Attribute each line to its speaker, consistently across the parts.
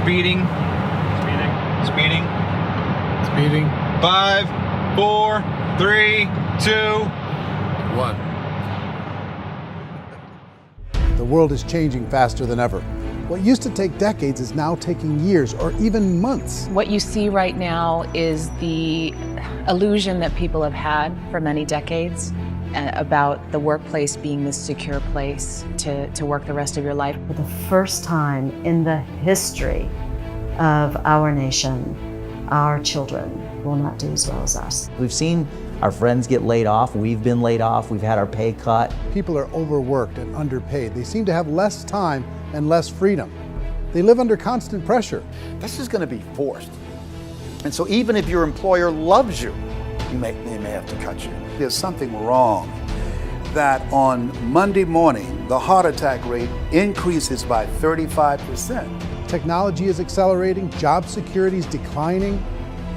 Speaker 1: Speeding. Speeding.
Speaker 2: Speeding.
Speaker 1: 5, 4, 3, 2,
Speaker 2: 1.
Speaker 3: The world is changing faster than ever. What used to take decades is now taking years or even months.
Speaker 4: What you see right now is the illusion that people have had for many decades about the workplace being this secure place to work the rest of your life.
Speaker 5: For the first time in the history of our nation, our children will not do as well as us.
Speaker 6: We've seen our friends get laid off. We've been laid off. We've had our pay cut.
Speaker 3: People are overworked and underpaid. They seem to have less time and less freedom. They live under constant pressure.
Speaker 7: This is going to be forced. And so even if your employer loves you, they may have to cut you. There's something wrong that on Monday morning, the heart attack rate increases by 35%.
Speaker 3: Technology is accelerating, job security is declining.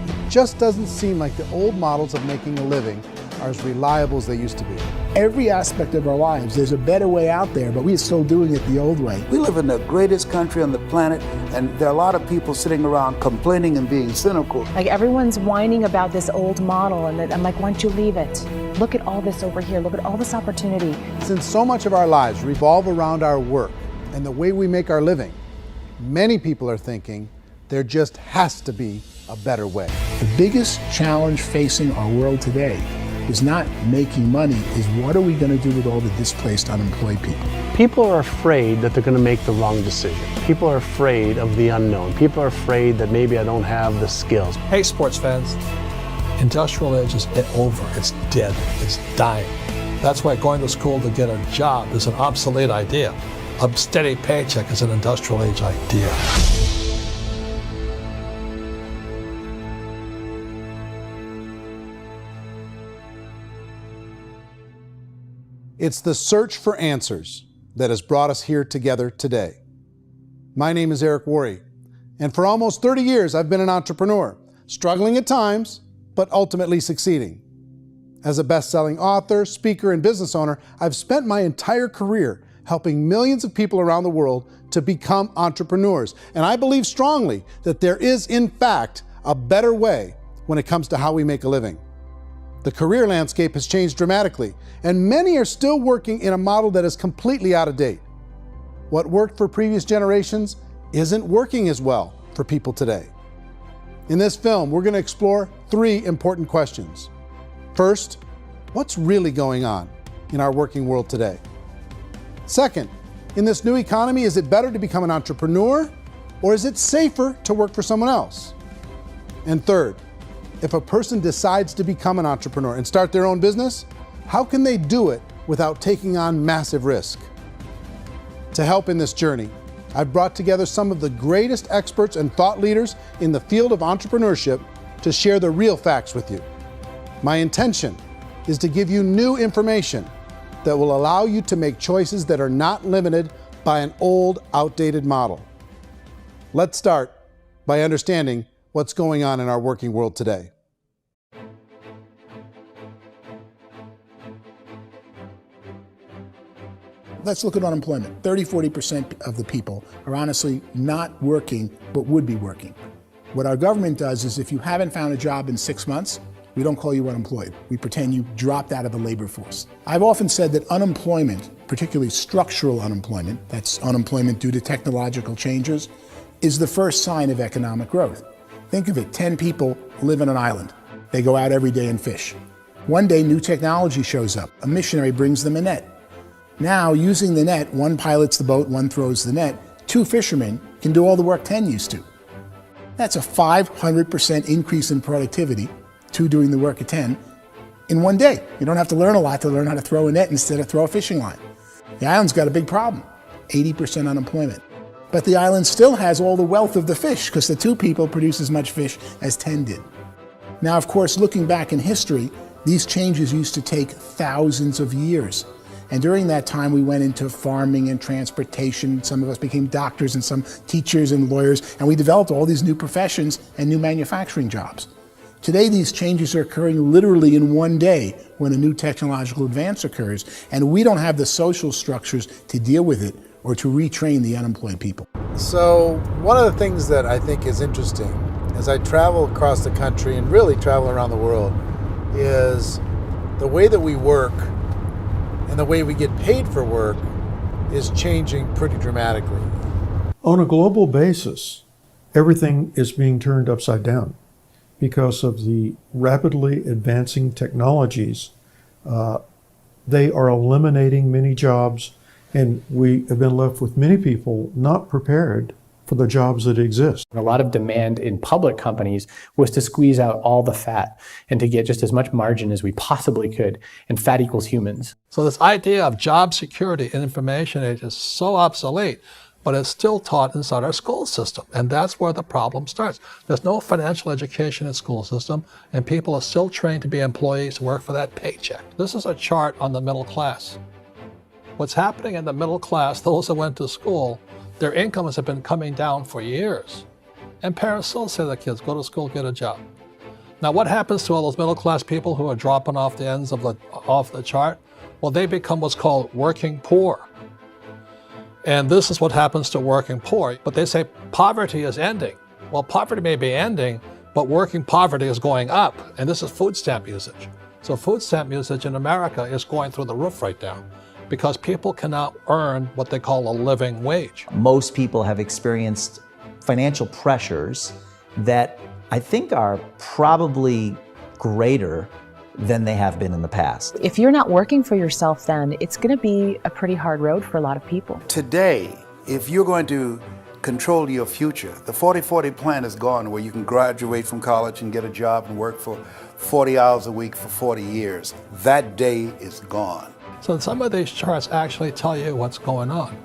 Speaker 3: It just doesn't seem like the old models of making a living are as reliable as they used to be.
Speaker 8: Every aspect of our lives, there's a better way out there, but we're still doing it the old way.
Speaker 7: We live in the greatest country on the planet, and there are a lot of people sitting around complaining and being cynical.
Speaker 4: Like everyone's whining about this old model, and I'm like, why don't you leave it? Look at all this over here. Look at all this opportunity.
Speaker 3: Since so much of our lives revolve around our work and the way we make our living, many people are thinking there just has to be a better way.
Speaker 8: The biggest challenge facing our world today is not making money, is what are we going to do with all the displaced, unemployed people?
Speaker 9: People are afraid that they're going to make the wrong decision. People are afraid of the unknown. People are afraid that maybe I don't have the skills.
Speaker 10: Hey, sports fans, industrial age is over. It's dead. It's dying. That's why going to school to get a job is an obsolete idea. A steady paycheck is an industrial age idea.
Speaker 3: It's the search for answers that has brought us here together today. My name is Eric Worre, and for almost 30 years I've been an entrepreneur, struggling at times, but ultimately succeeding. As a best-selling author, speaker, and business owner, I've spent my entire career helping millions of people around the world to become entrepreneurs. And I believe strongly that there is, in fact, a better way when it comes to how we make a living. The career landscape has changed dramatically, and many are still working in a model that is completely out of date. What worked for previous generations isn't working as well for people today. In this film, we're going to explore 3 important questions. First, what's really going on in our working world today? Second, in this new economy, is it better to become an entrepreneur, or is it safer to work for someone else? And third, if a person decides to become an entrepreneur and start their own business, how can they do it without taking on massive risk? To help in this journey, I've brought together some of the greatest experts and thought leaders in the field of entrepreneurship to share the real facts with you. My intention is to give you new information that will allow you to make choices that are not limited by an old, outdated model. Let's start by understanding what's going on in our working world today.
Speaker 8: Let's look at unemployment. 30–40% of the people are honestly not working, but would be working. What our government does is if you haven't found a job in 6 months, we don't call you unemployed. We pretend you dropped out of the labor force. I've often said that unemployment, particularly structural unemployment, that's unemployment due to technological changes, is the first sign of economic growth. Think of it, 10 people live on an island. They go out every day and fish. One day, new technology shows up. A missionary brings them a net. Now, using the net, one pilots the boat, one throws the net. 2 fishermen can do all the work 10 used to. That's a 500% increase in productivity, 2 doing the work of 10, in one day. You don't have to learn a lot to learn how to throw a net instead of throw a fishing line. The island's got a big problem, 80% unemployment. But the island still has all the wealth of the fish because the 2 people produce as much fish as 10 did. Now, of course, looking back in history, these changes used to take thousands of years. And during that time, we went into farming and transportation. Some of us became doctors and some teachers and lawyers, and we developed all these new professions and new manufacturing jobs. Today, these changes are occurring literally in one day when a new technological advance occurs, and we don't have the social structures to deal with it or to retrain the unemployed people.
Speaker 3: So one of the things that I think is interesting as I travel across the country and really travel around the world is the way that we work and the way we get paid for work is changing pretty dramatically.
Speaker 11: On a global basis, everything is being turned upside down because of the rapidly advancing technologies. They are eliminating many jobs, and we have been left with many people not prepared for the jobs that exist.
Speaker 12: A lot of demand in public companies was to squeeze out all the fat and to get just as much margin as we possibly could, and fat equals humans.
Speaker 10: So this idea of job security in information age is so obsolete, but it's still taught inside our school system. And that's where the problem starts. There's no financial education in school system, and people are still trained to be employees who work for that paycheck. This is a chart on the middle class. What's happening in the middle class, those that went to school, their incomes have been coming down for years. And parents still say to their kids, go to school, get a job. Now what happens to all those middle class people who are dropping off the ends of the chart? Well, they become what's called working poor. And this is what happens to working poor. But they say poverty is ending. Well, poverty may be ending, but working poverty is going up. And this is food stamp usage. So food stamp usage in America is going through the roof right now, because people cannot earn what they call a living wage.
Speaker 6: Most people have experienced financial pressures that I think are probably greater than they have been in the past.
Speaker 4: If you're not working for yourself, then it's going to be a pretty hard road for a lot of people.
Speaker 7: Today, if you're going to control your future, the 40-40 plan is gone, where you can graduate from college and get a job and work for 40 hours a week for 40 years. That day is gone.
Speaker 10: So some of these charts actually tell you what's going on.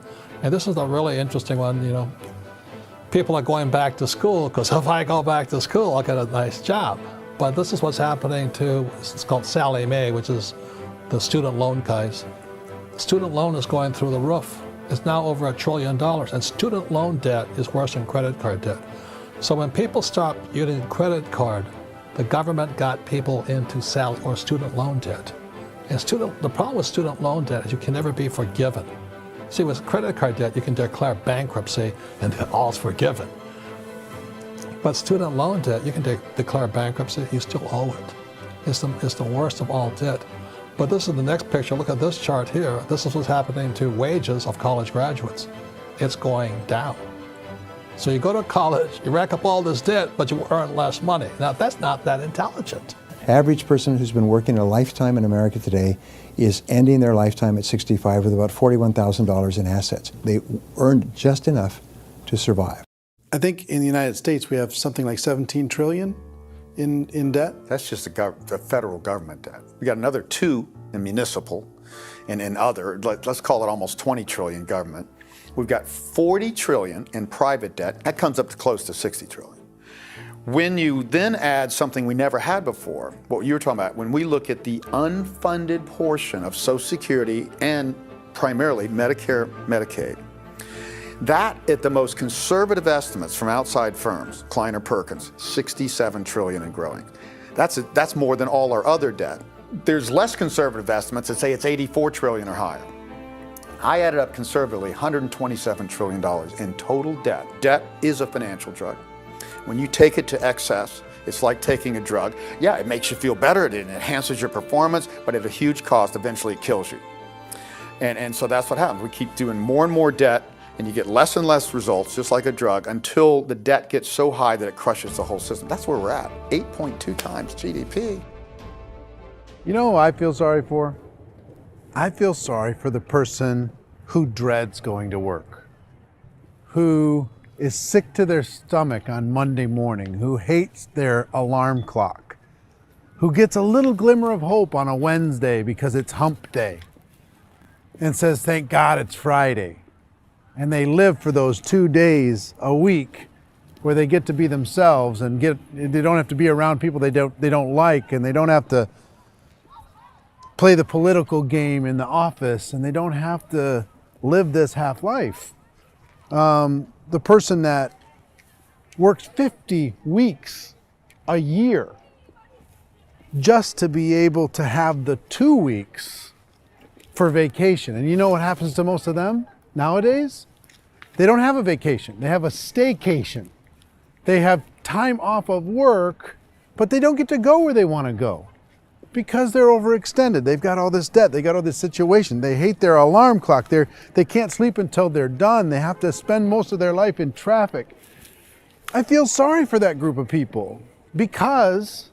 Speaker 10: And this is a really interesting one. You know, people are going back to school because if I go back to school, I'll get a nice job. But this is what's happening to, it's called Sallie Mae, which is the student loan guys. Student loan is going through the roof. It's now over $1 trillion, and student loan debt is worse than credit card debt. So when people stopped using credit card, the government got people into student loan debt. And the problem with student loan debt is you can never be forgiven. See, with credit card debt, you can declare bankruptcy and all's forgiven. But student loan debt, you can declare bankruptcy, you still owe it. It's the worst of all debt. But this is the next picture. Look at this chart here. This is what's happening to wages of college graduates. It's going down. So you go to college, you rack up all this debt, but you earn less money. Now, that's not that intelligent.
Speaker 13: Average person who's been working a lifetime in America today is ending their lifetime at 65 with about $41,000 in assets. They earned just enough to survive.
Speaker 3: I think in the United States we have something like 17 trillion in debt.
Speaker 7: That's just the federal government debt. We got another 2 in municipal and in other, let's call it almost 20 trillion government. We've got 40 trillion in private debt. That comes up to close to 60 trillion. When you then add something we never had before, what you were talking about, when we look at the unfunded portion of Social Security and primarily Medicare, Medicaid, that at the most conservative estimates from outside firms, Kleiner Perkins, 67 trillion and growing. That's more than all our other debt. There's less conservative estimates that say it's 84 trillion or higher. I added up conservatively $127 trillion in total debt. Debt is a financial drug. When you take it to excess, it's like taking a drug. Yeah, it makes you feel better, it enhances your performance, but at a huge cost, eventually it kills you. And so that's what happens. We keep doing more and more debt, and you get less and less results, just like a drug, until the debt gets so high that it crushes the whole system. That's where we're at, 8.2 times GDP.
Speaker 3: You know who I feel sorry for? I feel sorry for the person who dreads going to work, who is sick to their stomach on Monday morning, who hates their alarm clock, who gets a little glimmer of hope on a Wednesday because it's hump day and says, thank God it's Friday. And they live for those 2 days a week where they get to be themselves and they don't have to be around people they don't like, and they don't have to play the political game in the office, and they don't have to live this half life. The person that works 50 weeks a year just to be able to have the 2 weeks for vacation. And you know what happens to most of them nowadays? They don't have a vacation. They have a staycation. They have time off of work, but they don't get to go where they want to go because they're overextended. They've got all this debt. They got all this situation. They hate their alarm clock. They can't sleep until they're done. They have to spend most of their life in traffic. I feel sorry for that group of people because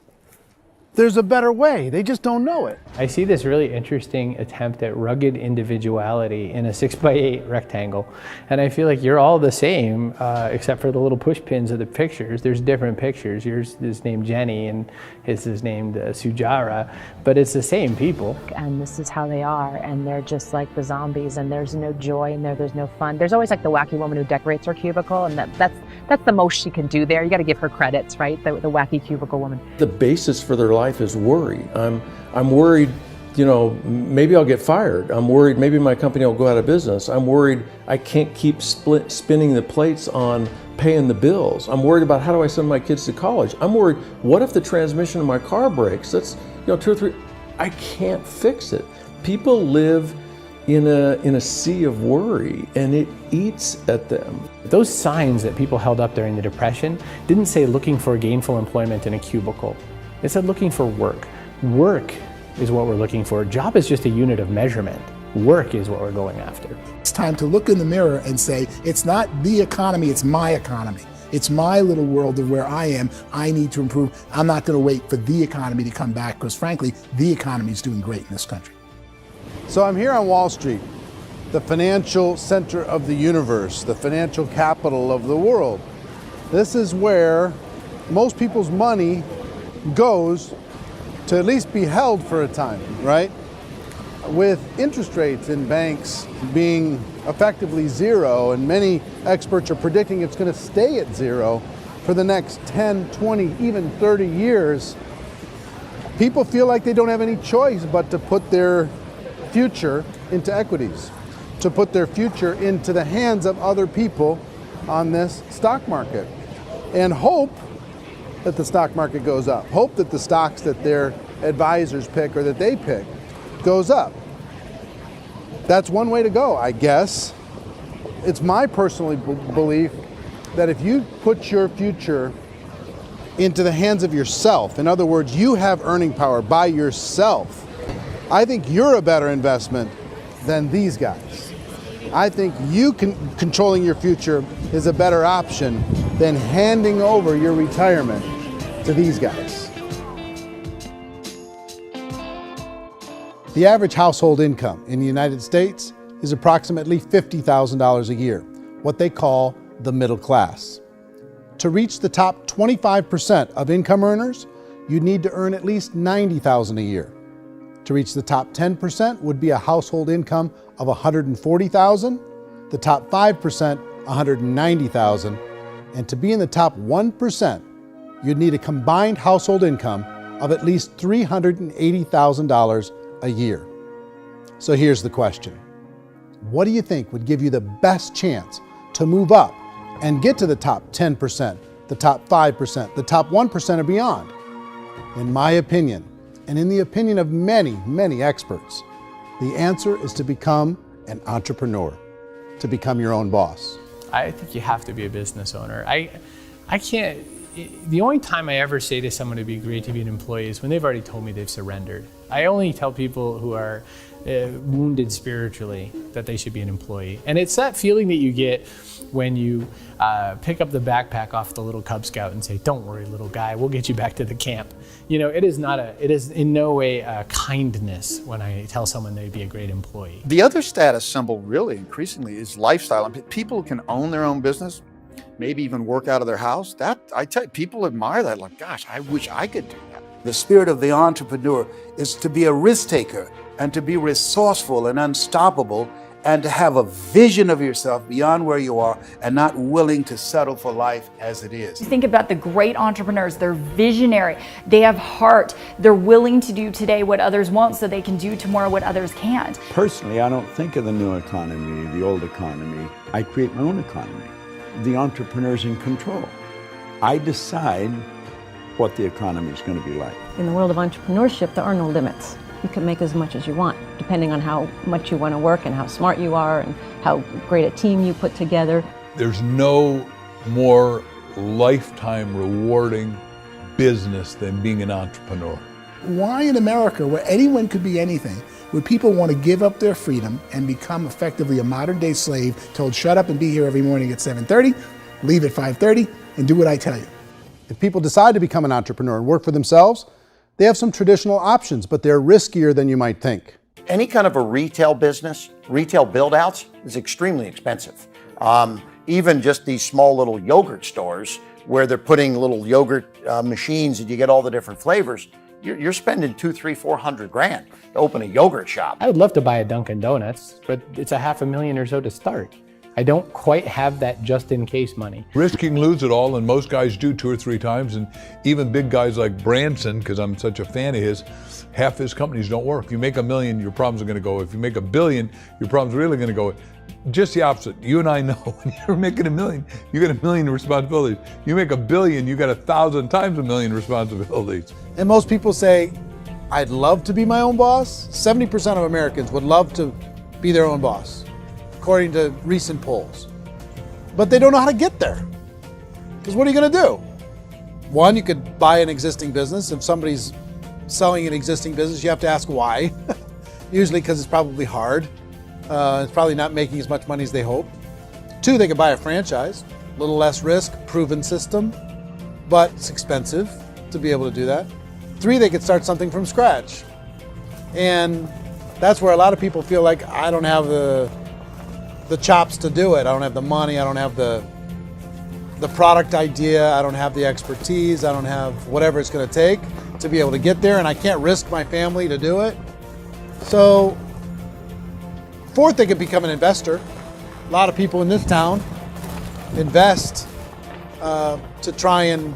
Speaker 3: there's a better way. They just don't know it.
Speaker 12: I see this really interesting attempt at rugged individuality in a 6x8 rectangle. And I feel like you're all the same, except for the little push pins of the pictures. There's different pictures. Yours is named Jenny and his is named Sujara, but it's the same people.
Speaker 4: And this is how they are, and they're just like the zombies, and there's no joy in there, there's no fun. There's always like the wacky woman who decorates her cubicle, and that's the most she can do there. You got to give her credits, right? The wacky cubicle woman.
Speaker 14: The basis for their life is worry. I'm worried, you know, maybe I'll get fired. I'm worried maybe my company will go out of business. I'm worried I can't keep spinning the plates on paying the bills. I'm worried about how do I send my kids to college. I'm worried, what if the transmission of my car breaks? That's, you know, 2 or 3, I can't fix it. People live in a sea of worry, and it eats at them.
Speaker 12: Those signs that people held up during the Depression didn't say looking for gainful employment in a cubicle. It said looking for work. Work is what we're looking for. Job is just a unit of measurement. Work is what we're going after.
Speaker 8: It's time to look in the mirror and say, it's not the economy, it's my economy. It's my little world of where I am. I need to improve. I'm not going to wait for the economy to come back because frankly, the economy is doing great in this country.
Speaker 3: So I'm here on Wall Street, the financial center of the universe, the financial capital of the world. This is where most people's money goes to at least be held for a time, right? With interest rates in banks being effectively zero, and many experts are predicting it's going to stay at zero for the next 10, 20, even 30 years, people feel like they don't have any choice but to put their future into equities, to put their future into the hands of other people on this stock market, and hope that the stock market goes up, hope that the stocks that their advisors pick or that they pick goes up. That's one way to go, I guess. It's my personal belief that if you put your future into the hands of yourself, in other words, you have earning power by yourself, I think you're a better investment than these guys. I think controlling your future is a better option than handing over your retirement to these guys. The average household income in the United States is approximately $50,000 a year, what they call the middle class. To reach the top 25% of income earners, you'd need to earn at least $90,000 a year. To reach the top 10% would be a household income of $140,000, the top 5%, $190,000, and to be in the top 1%, you'd need a combined household income of at least $380,000 a year. So here's the question. What do you think would give you the best chance to move up and get to the top 10%, the top 5%, the top 1% or beyond? In my opinion, and in the opinion of many, many experts, the answer is to become an entrepreneur, to become your own boss.
Speaker 12: I think you have to be a business owner. I can't, the only time I ever say to someone it'd be great to be an employee is when they've already told me they've surrendered. I only tell people who are wounded spiritually that they should be an employee. And it's that feeling that you get when you pick up the backpack off the little Cub Scout and say, "Don't worry, little guy, we'll get you back to the camp." You know, it is in no way a kindness when I tell someone they'd be a great employee.
Speaker 7: The other status symbol really increasingly is lifestyle. And people can own their own business, maybe even work out of their house. That, I tell you, people admire that, like, gosh, I wish I could do that. The spirit of the entrepreneur is to be a risk taker and to be resourceful and unstoppable and to have a vision of yourself beyond where you are and not willing to settle for life as it is.
Speaker 15: Think about the great entrepreneurs. They're visionary. They have heart. They're willing to do today what others won't so they can do tomorrow what others can't.
Speaker 16: Personally, I don't think of the new economy, the old economy. I create my own economy. The entrepreneur's in control. I decide what the economy is going to be like.
Speaker 17: In the world of entrepreneurship, there are no limits. you can make as much as you want, depending on how much you want to work and how smart you are and how great a team you put together.
Speaker 18: There's no more lifetime rewarding business than being an entrepreneur.
Speaker 8: Why in America, where anyone could be anything, would people want to give up their freedom and become effectively a modern-day slave, told shut up and be here every morning at 7:30, leave at 5:30, and do what I tell you?
Speaker 3: If people decide to become an entrepreneur and work for themselves, they have some traditional options, but they're riskier than you might think.
Speaker 19: Any kind of a retail business, retail build-outs, is extremely expensive. Even just these small little yogurt stores where they're putting little yogurt machines and you get all the different flavors, you're spending $200,000, $300,000, $400,000 to open a yogurt shop.
Speaker 12: I would love to buy a Dunkin' Donuts, but it's $500,000 or so to start. I don't quite have that just in case money.
Speaker 18: Risking lose it all, and most guys do 2 or 3 times, and even big guys like Branson, because I'm such a fan of his, half his companies don't work. If you make $1 million, your problems are gonna go. If you make $1 billion, your problems are really gonna go. Just the opposite. You and I know when you're making $1 million, you got $1 million responsibilities. You make $1 billion, you got 1,000 times $1 million responsibilities.
Speaker 3: And most people say, I'd love to be my own boss. 70% of Americans would love to be their own boss, according to recent polls. But they don't know how to get there. Because what are you going to do? One, you could buy an existing business. If somebody's selling an existing business, you have to ask why. Usually because it's probably hard. It's probably not making as much money as they hope. 2, they could buy a franchise. A little less risk, proven system, but it's expensive to be able to do that. 3, they could start something from scratch. And that's where a lot of people feel like, I don't have the chops to do it. I don't have the money. I don't have the product idea. I don't have the expertise. I don't have whatever it's going to take to be able to get there, and I can't risk my family to do it. So 4th, they could become an investor. A lot of people in this town invest to try and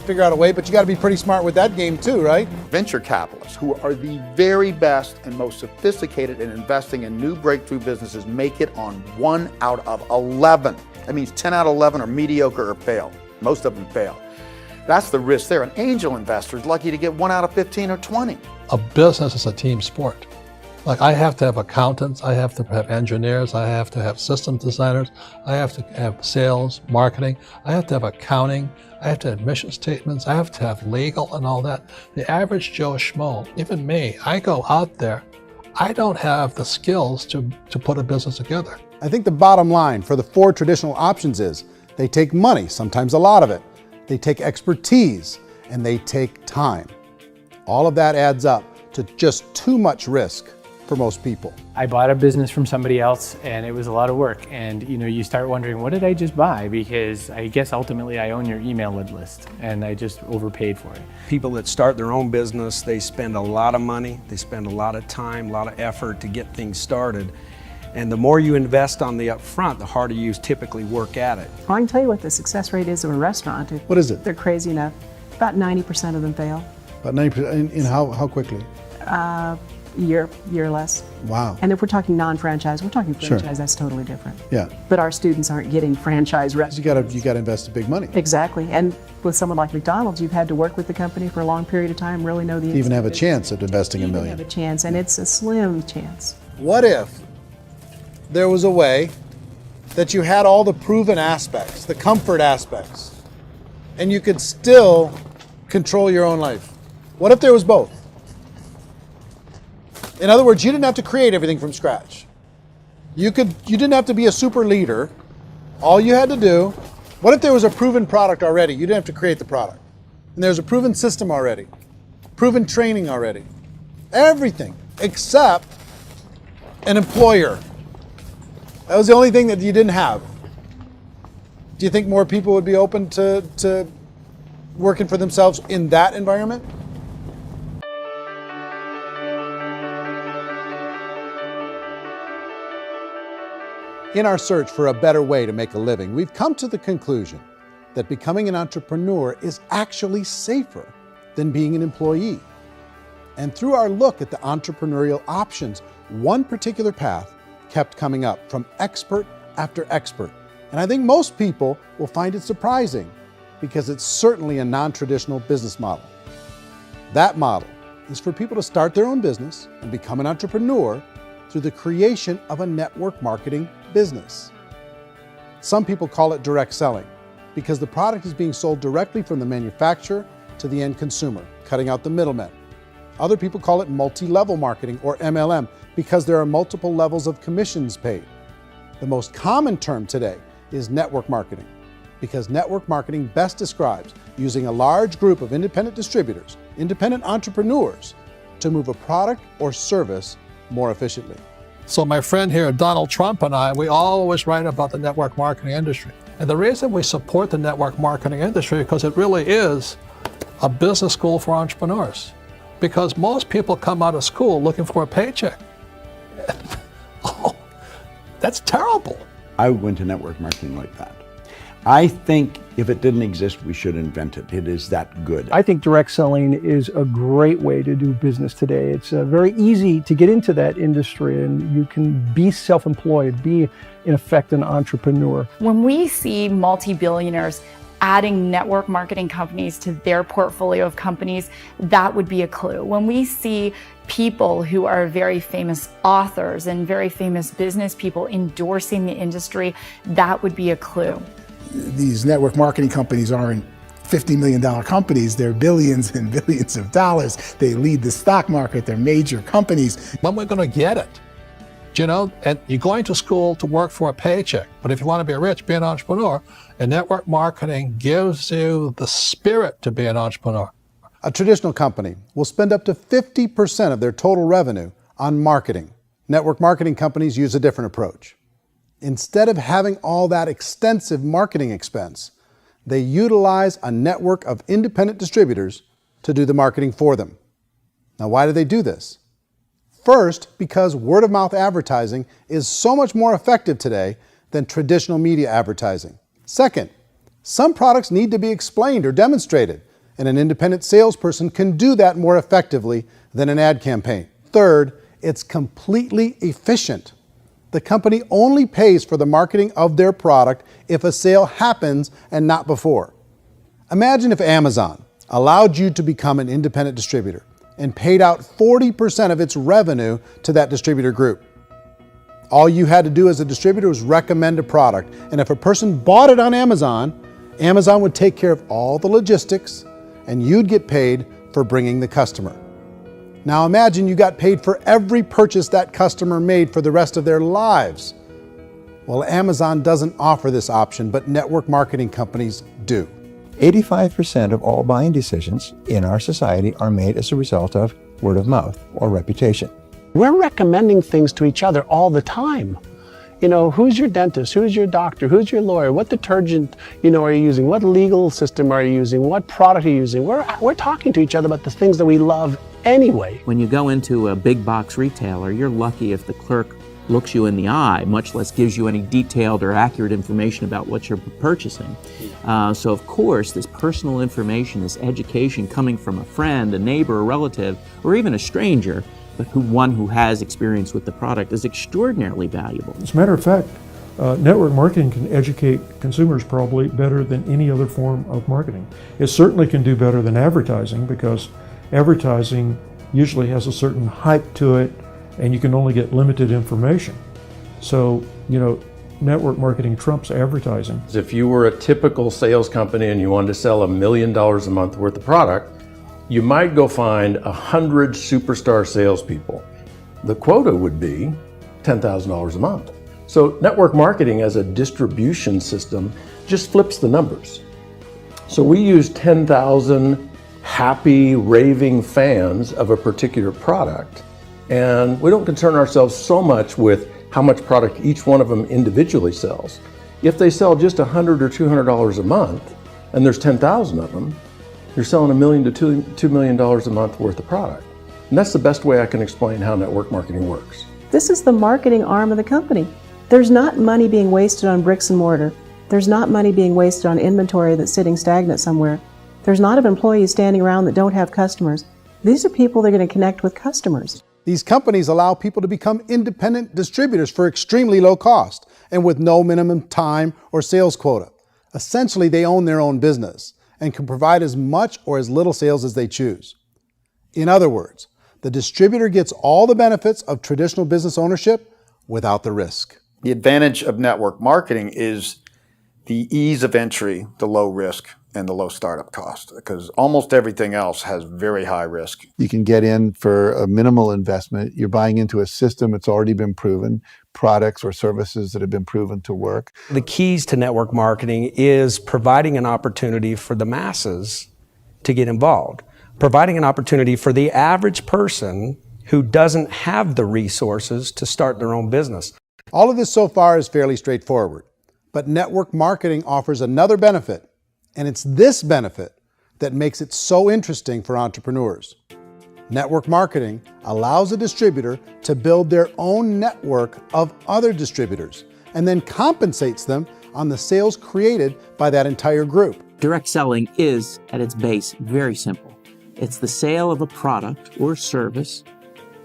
Speaker 3: figure out a way, but you got to be pretty smart with that game too, right?
Speaker 7: Venture capitalists, who are the very best and most sophisticated in investing in new breakthrough businesses, make it on 1 out of 11. That means 10 out of 11 are mediocre or fail. Most of them fail. That's the risk there. An angel investor is lucky to get 1 out of 15 or 20.
Speaker 10: A business is a team sport. Like, I have to have accountants, I have to have engineers, I have to have system designers, I have to have sales, marketing, I have to have accounting, I have to have mission statements, I have to have legal and all that. The average Joe Schmo, even me, I go out there, I don't have the skills to put a business together.
Speaker 3: I think the bottom line for the 4 traditional options is they take money, sometimes a lot of it. They take expertise, and they take time. All of that adds up to just too much risk for most people.
Speaker 12: I bought a business from somebody else and it was a lot of work. And you start wondering, what did I just buy? Because I guess ultimately I own your email list and I just overpaid for it.
Speaker 20: People that start their own business, they spend a lot of money, they spend a lot of time, a lot of effort to get things started. And the more you invest on the upfront, the harder you typically work at it.
Speaker 21: Well, I can tell you what the success rate is of a restaurant.
Speaker 3: What is it?
Speaker 21: They're crazy enough. About 90% of them fail.
Speaker 3: About 90%, in how quickly?
Speaker 21: Year less.
Speaker 3: Wow.
Speaker 21: And if we're talking non-franchise, we're talking franchise,
Speaker 3: Sure.
Speaker 21: That's totally different.
Speaker 3: Yeah.
Speaker 21: But our students aren't getting franchise restaurants.
Speaker 3: You got to invest big money.
Speaker 21: Exactly. And with someone like McDonald's, you've had to work with the company for a long period of time, really know the
Speaker 3: To even have a
Speaker 21: business.
Speaker 3: chance at investing $1 million.
Speaker 21: Have a chance, and it's a slim chance.
Speaker 3: What if there was a way that you had all the proven aspects, the comfort aspects, and you could still control your own life? What if there was both? In other words, you didn't have to create everything from scratch. You didn't have to be a super leader. All you had to do, what if there was a proven product already? You didn't have to create the product. And there's a proven system already, proven training already. Everything except an employer. That was the only thing that you didn't have. Do you think more people would be open to working for themselves in that environment? In our search for a better way to make a living, we've come to the conclusion that becoming an entrepreneur is actually safer than being an employee. And through our look at the entrepreneurial options, one particular path kept coming up from expert after expert. And I think most people will find it surprising because it's certainly a non-traditional business model. That model is for people to start their own business and become an entrepreneur through the creation of a network marketing business. Some people call it direct selling because the product is being sold directly from the manufacturer to the end consumer, cutting out the middlemen. Other people call it multi-level marketing, or MLM, because there are multiple levels of commissions paid. The most common term today is network marketing, because network marketing best describes using a large group of independent distributors, independent entrepreneurs, to move a product or service more efficiently.
Speaker 10: So my friend here, Donald Trump, and I, we always write about the network marketing industry. And the reason we support the network marketing industry is because it really is a business school for entrepreneurs. Because most people come out of school looking for a paycheck. Oh, that's terrible.
Speaker 16: I went to network marketing like that. I think if it didn't exist, we should invent it. It is that good.
Speaker 1: I think direct selling is a great way to do business today. It's very easy to get into that industry, and you can be self-employed, be in effect an entrepreneur.
Speaker 15: When we see multi-billionaires adding network marketing companies to their portfolio of companies, that would be a clue. When we see people who are very famous authors and very famous business people endorsing the industry, that would be a clue.
Speaker 8: These network marketing companies aren't $50 million companies, they're billions and billions of dollars. They lead the stock market, they're major companies.
Speaker 10: When we're going to get it? You know, and you're going to school to work for a paycheck, but if you want to be rich, be an entrepreneur, and network marketing gives you the spirit to be an entrepreneur.
Speaker 3: A traditional company will spend up to 50% of their total revenue on marketing. Network marketing companies use a different approach. Instead of having all that extensive marketing expense, they utilize a network of independent distributors to do the marketing for them. Now, why do they do this? First, because word-of-mouth advertising is so much more effective today than traditional media advertising. Second, some products need to be explained or demonstrated, and an independent salesperson can do that more effectively than an ad campaign. Third, it's completely efficient. The company only pays for the marketing of their product if a sale happens and not before. Imagine if Amazon allowed you to become an independent distributor and paid out 40% of its revenue to that distributor group. All you had to do as a distributor was recommend a product, and if a person bought it on Amazon, Amazon would take care of all the logistics, and you'd get paid for bringing the customer. Now imagine you got paid for every purchase that customer made for the rest of their lives. Well, Amazon doesn't offer this option, but network marketing companies do.
Speaker 13: 85% of all buying decisions in our society are made as a result of word of mouth or reputation.
Speaker 9: We're recommending things to each other all the time. You know, who's your dentist? Who's your doctor? Who's your lawyer? What detergent, are you using? What legal system are you using? What product are you using? We're talking to each other about the things that we love anyway.
Speaker 22: When you go into a big box retailer, you're lucky if the clerk looks you in the eye, much less gives you any detailed or accurate information about what you're purchasing. So of course, this personal information, this education coming from a friend, a neighbor, a relative, or even a stranger, but one who has experience with the product is extraordinarily valuable.
Speaker 11: As a matter of fact, network marketing can educate consumers probably better than any other form of marketing. It certainly can do better than advertising, because advertising usually has a certain hype to it, and you can only get limited information. So, network marketing trumps advertising.
Speaker 14: If you were a typical sales company and you wanted to sell $1 million a month worth of product, you might go find 100 superstar salespeople. The quota would be $10,000 a month. So network marketing as a distribution system just flips the numbers. So we use 10,000 happy, raving fans of a particular product, and we don't concern ourselves so much with how much product each one of them individually sells. If they sell just $100 or $200 a month, and there's 10,000 of them, you're selling $1 million to $2 million a month worth of product. And that's the best way I can explain how network marketing works.
Speaker 21: This is the marketing arm of the company. There's not money being wasted on bricks and mortar. There's not money being wasted on inventory that's sitting stagnant somewhere. There's not employees standing around that don't have customers. These are people that are going to connect with customers.
Speaker 3: These companies allow people to become independent distributors for extremely low cost and with no minimum time or sales quota. Essentially, they own their own business and can provide as much or as little sales as they choose. In other words, the distributor gets all the benefits of traditional business ownership without the risk.
Speaker 2: The advantage of network marketing is the ease of entry, the low risk, and the low startup cost, because almost everything else has very high risk.
Speaker 5: You can get in for a minimal investment. You're buying into a system that's already been proven, products or services that have been proven to work.
Speaker 20: The keys to network marketing is providing an opportunity for the masses to get involved, providing an opportunity for the average person who doesn't have the resources to start their own business.
Speaker 3: All of this so far is fairly straightforward, but network marketing offers another benefit, and it's this benefit that makes it so interesting for entrepreneurs. Network marketing allows a distributor to build their own network of other distributors and then compensates them on the sales created by that entire group.
Speaker 22: Direct selling is, at its base, very simple. It's the sale of a product or service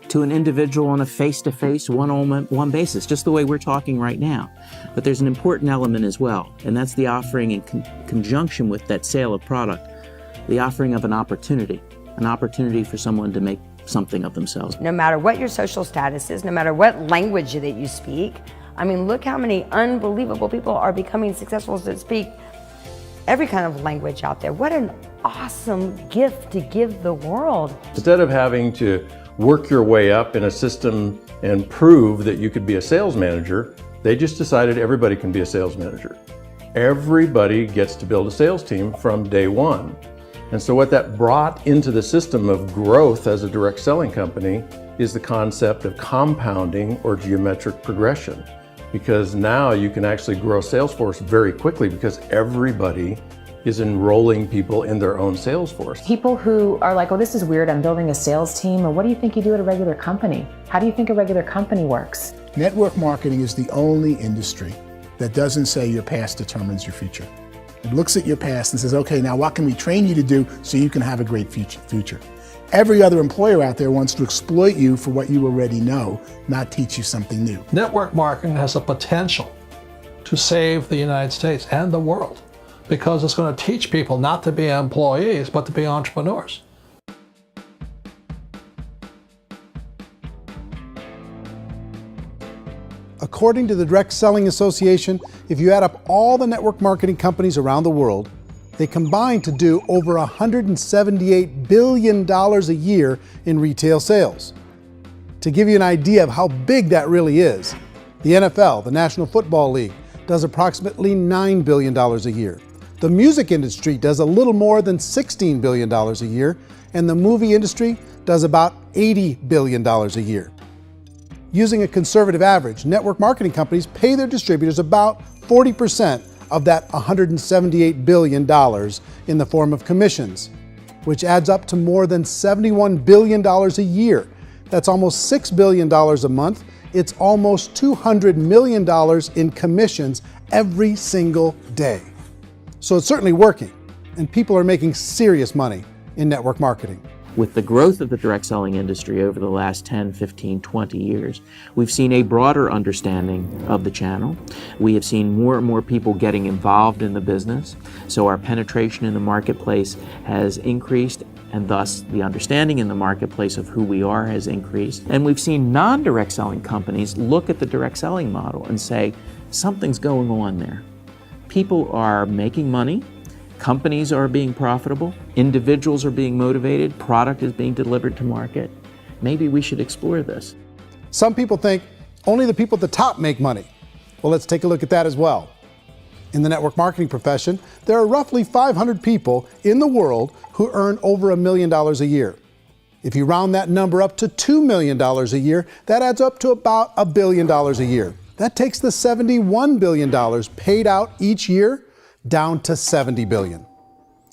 Speaker 22: to an individual on a face-to-face, one-on-one basis, just the way we're talking right now. But there's an important element as well, and that's the offering in conjunction with that sale of product, the offering of an opportunity for someone to make something of themselves.
Speaker 23: No matter what your social status is, no matter what language that you speak, I mean, look how many unbelievable people are becoming successful that speak every kind of language out there. What an awesome gift to give the world.
Speaker 14: Instead of having to work your way up in a system and prove that you could be a sales manager, they just decided everybody can be a sales manager. Everybody gets to build a sales team from day one. And so what that brought into the system of growth as a direct selling company is the concept of compounding or geometric progression. Because now you can actually grow a sales force very quickly because everybody is enrolling people in their own sales force.
Speaker 4: People who are like, oh, this is weird, I'm building a sales team, or what do you think you do at a regular company? How do you think a regular company works?
Speaker 8: Network marketing is the only industry that doesn't say your past determines your future. It looks at your past and says, okay, now what can we train you to do so you can have a great future? Every other employer out there wants to exploit you for what you already know, not teach you something new.
Speaker 10: Network marketing has the potential to save the United States and the world because it's going to teach people not to be employees, but to be entrepreneurs.
Speaker 3: According to the Direct Selling Association, if you add up all the network marketing companies around the world, they combine to do over $178 billion a year in retail sales. To give you an idea of how big that really is, the NFL, the National Football League, does approximately $9 billion a year. The music industry does a little more than $16 billion a year, and the movie industry does about $80 billion a year. Using a conservative average, network marketing companies pay their distributors about 40% of that $178 billion in the form of commissions, which adds up to more than $71 billion a year. That's almost $6 billion a month. It's almost $200 million in commissions every single day. So it's certainly working, and people are making serious money in network marketing.
Speaker 22: With the growth of the direct selling industry over the last 10, 15, 20 years, we've seen a broader understanding of the channel. We have seen more and more people getting involved in the business, so our penetration in the marketplace has increased, and thus the understanding in the marketplace of who we are has increased. And we've seen non-direct selling companies look at the direct selling model and say, something's going on there. People are making money. Companies are being profitable, individuals are being motivated, product is being delivered to market. Maybe we should explore this.
Speaker 3: Some people think only the people at the top make money. Well, let's take a look at that as well. In the network marketing profession, there are roughly 500 people in the world who earn over $1 million a year. If you round that number up to $2 million a year, that adds up to about $1 billion a year. That takes the $71 billion paid out each year down to $70 billion.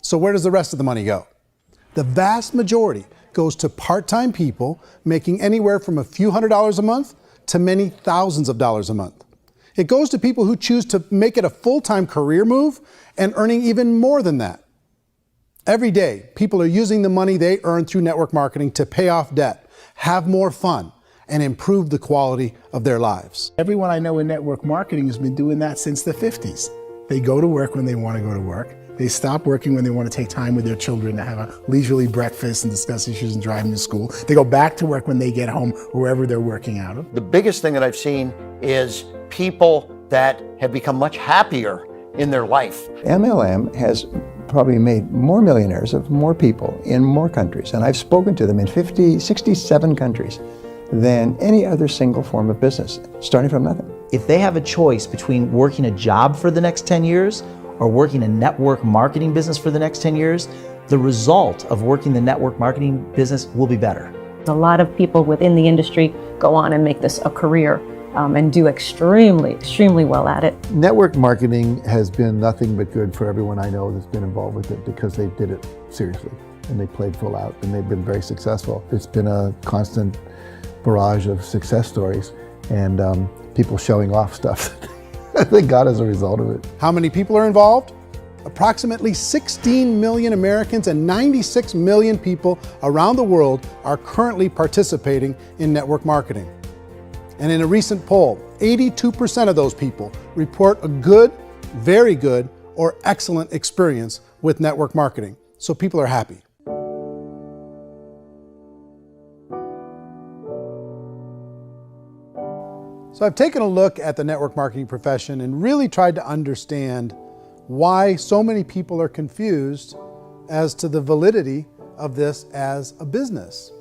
Speaker 3: So where does the rest of the money go? The vast majority goes to part-time people making anywhere from a few $100s a month to many thousands of dollars a month. It goes to people who choose to make it a full-time career move and earning even more than that. Every day, people are using the money they earn through network marketing to pay off debt, have more fun, and improve the quality of their lives.
Speaker 8: Everyone I know in network marketing has been doing that since the 50s. They go to work when they want to go to work. They stop working when they want to take time with their children to have a leisurely breakfast and discuss issues and driving to school. They go back to work when they get home, wherever they're working out of.
Speaker 6: The biggest thing that I've seen is people that have become much happier in their life.
Speaker 13: MLM has probably made more millionaires of more people in more countries, and I've spoken to them in 67 countries than any other single form of business, starting from nothing.
Speaker 17: If they have a choice between working a job for the next 10 years or working a network marketing business for the next 10 years, the result of working the network marketing business will be better.
Speaker 19: A lot of people within the industry go on and make this a career and do extremely well at it.
Speaker 5: Network marketing has been nothing but good for everyone I know that's been involved with it because they did it seriously and they played full out and they've been very successful. It's been a constant barrage of success stories and people showing off stuff that they got as a result of it.
Speaker 3: How many people are involved? Approximately 16 million Americans and 96 million people around the world are currently participating in network marketing. And in a recent poll, 82% of those people report a good, very good, or excellent experience with network marketing. So people are happy. So I've taken a look at the network marketing profession and really tried to understand why so many people are confused as to the validity of this as a business.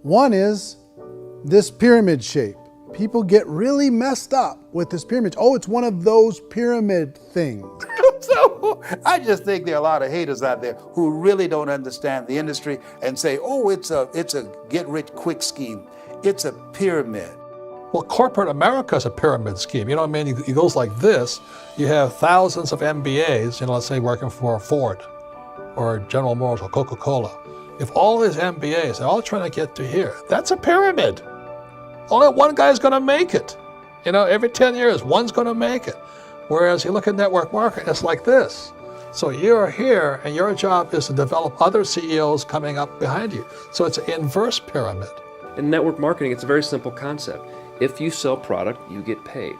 Speaker 3: One is this pyramid shape. People get really messed up with this pyramid. Oh, it's one of those pyramid things.
Speaker 7: So I just think there are a lot of haters out there who really don't understand the industry and say, oh, it's a get-rich-quick scheme. It's a pyramid.
Speaker 10: Well, corporate America is a pyramid scheme. You know what I mean? It goes like this. You have thousands of MBAs, let's say working for Ford or General Motors or Coca-Cola. If all these MBAs are all trying to get to here, that's a pyramid. Only one guy's going to make it. Every 10 years, one's going to make it. Whereas you look at network marketing, it's like this. So you're here, and your job is to develop other CEOs coming up behind you. So it's an inverse pyramid.
Speaker 24: In network marketing, it's a very simple concept. If you sell product, you get paid.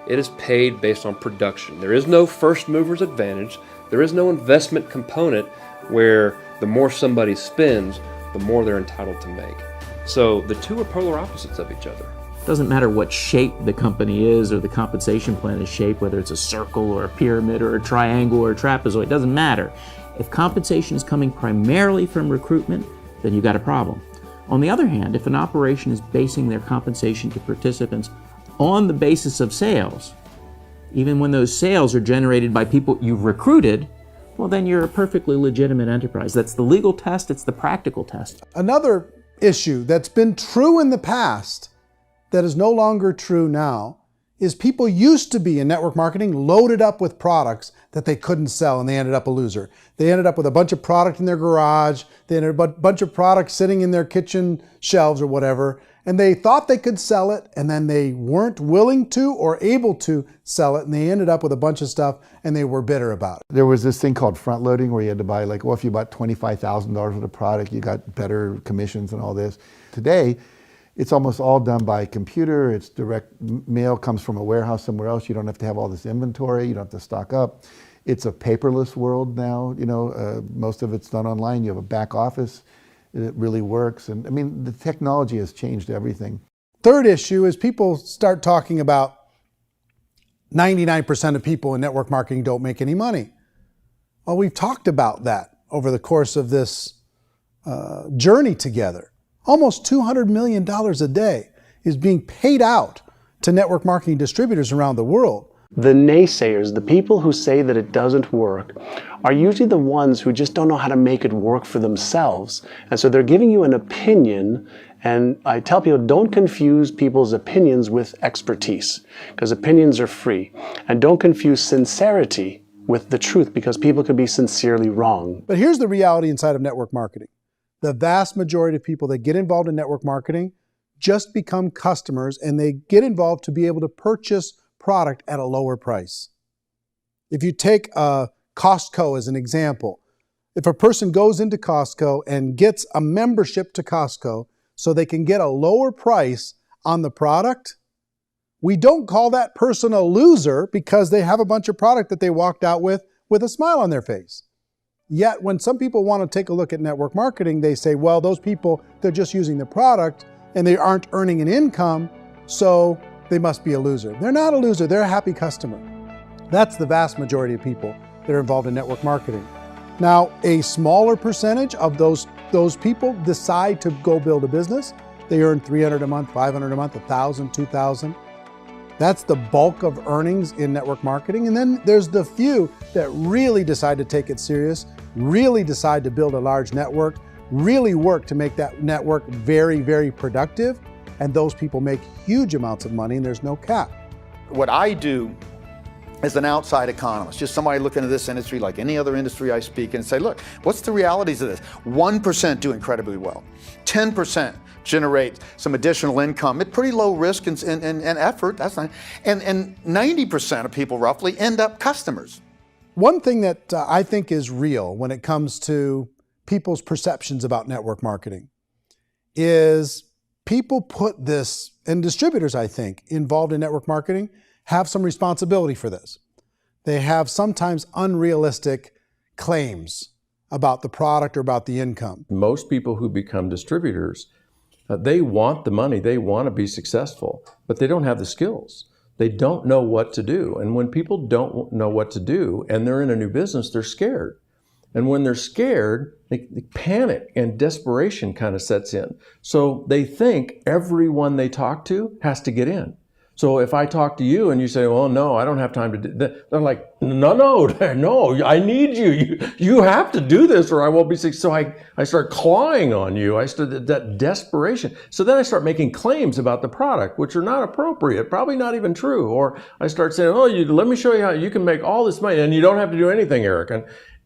Speaker 24: It is paid based on production. There is no first mover's advantage. There is no investment component where the more somebody spends, the more they're entitled to make. So the two are polar opposites of each other.
Speaker 22: Doesn't matter what shape the company is or the compensation plan is shaped, whether it's a circle or a pyramid or a triangle or a trapezoid, it doesn't matter. If compensation is coming primarily from recruitment, then you've got a problem. On the other hand, if an operation is basing their compensation to participants on the basis of sales, even when those sales are generated by people you've recruited, well, then you're a perfectly legitimate enterprise. That's the legal test, it's the practical test.
Speaker 3: Another issue that's been true in the past that is no longer true now is people used to be in network marketing loaded up with products that they couldn't sell and they ended up a loser. They ended up with a bunch of product in their garage, they ended up with a bunch of products sitting in their kitchen shelves or whatever, and they thought they could sell it and then they weren't willing to or able to sell it and they ended up with a bunch of stuff and they were bitter about it.
Speaker 5: There was this thing called front loading where you had to buy if you bought $25,000 worth of product, you got better commissions and all this. Today, it's almost all done by computer. It's direct mail, comes from a warehouse somewhere else. You don't have to have all this inventory. You don't have to stock up. It's a paperless world now. Most of it's done online. You have a back office. It really works. And I mean, the technology has changed everything.
Speaker 3: Third issue is people start talking about 99% of people in network marketing don't make any money. Well, we've talked about that over the course of this journey together. Almost $200 million a day is being paid out to network marketing distributors around the world.
Speaker 9: The naysayers, the people who say that it doesn't work, are usually the ones who just don't know how to make it work for themselves. And so they're giving you an opinion, and I tell people, don't confuse people's opinions with expertise, because opinions are free. And don't confuse sincerity with the truth, because people can be sincerely wrong.
Speaker 3: But here's the reality inside of network marketing. The vast majority of people that get involved in network marketing just become customers, and they get involved to be able to purchase product at a lower price. If you take Costco as an example, if a person goes into Costco and gets a membership to Costco so they can get a lower price on the product, we don't call that person a loser because they have a bunch of product that they walked out with with a smile on their face. Yet when some people want to take a look at network marketing, they say, well, those people, they're just using the product and they aren't earning an income, so they must be a loser. They're not a loser, they're a happy customer. That's the vast majority of people that are involved in network marketing. Now, a smaller percentage of those people decide to go build a business. They earn $300 a month, $500 a month, $1,000, $2,000. That's the bulk of earnings in network marketing. And then there's the few that really decide to take it serious, really decide to build a large network, really work to make that network very, very productive. And those people make huge amounts of money and there's no cap.
Speaker 2: What I do as an outside economist, just somebody looking at this industry like any other industry I speak in and say, look, what's the realities of this? 1% do incredibly well. 10% generate some additional income at pretty low risk and effort. That's not, and 90% of people roughly end up customers.
Speaker 3: One thing that I think is real when it comes to people's perceptions about network marketing is people put this, and distributors, I think, involved in network marketing have some responsibility for this. They have sometimes unrealistic claims about the product or about the income.
Speaker 14: Most people who become distributors, they want the money, they want to be successful, but they don't have the skills. They don't know what to do. And when people don't know what to do and they're in a new business, they're scared. And when they're scared, they panic and desperation kind of sets in. So they think everyone they talk to has to get in. So if I talk to you and you say, well, no, I don't have time to do that, they're like, no, I need you. You have to do this or I won't be successful. So I start clawing on you. I start that desperation. So then I start making claims about the product, which are not appropriate, probably not even true. Or I start saying, oh, let me show you how you can make all this money and you don't have to do anything, Eric.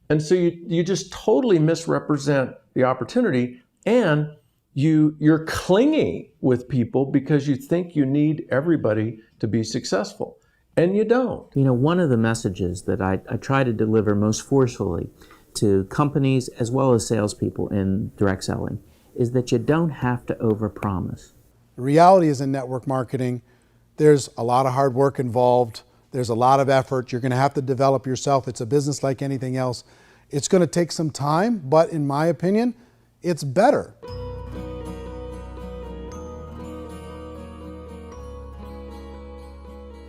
Speaker 14: And so you just totally misrepresent the opportunity, and you're clingy with people because you think you need everybody to be successful, and you don't.
Speaker 22: You know, one of the messages that I try to deliver most forcefully to companies as well as salespeople in direct selling is that you don't have to overpromise.
Speaker 3: The reality is in network marketing, there's a lot of hard work involved. There's a lot of effort. You're going to have to develop yourself. It's a business like anything else. It's going to take some time, but in my opinion, it's better.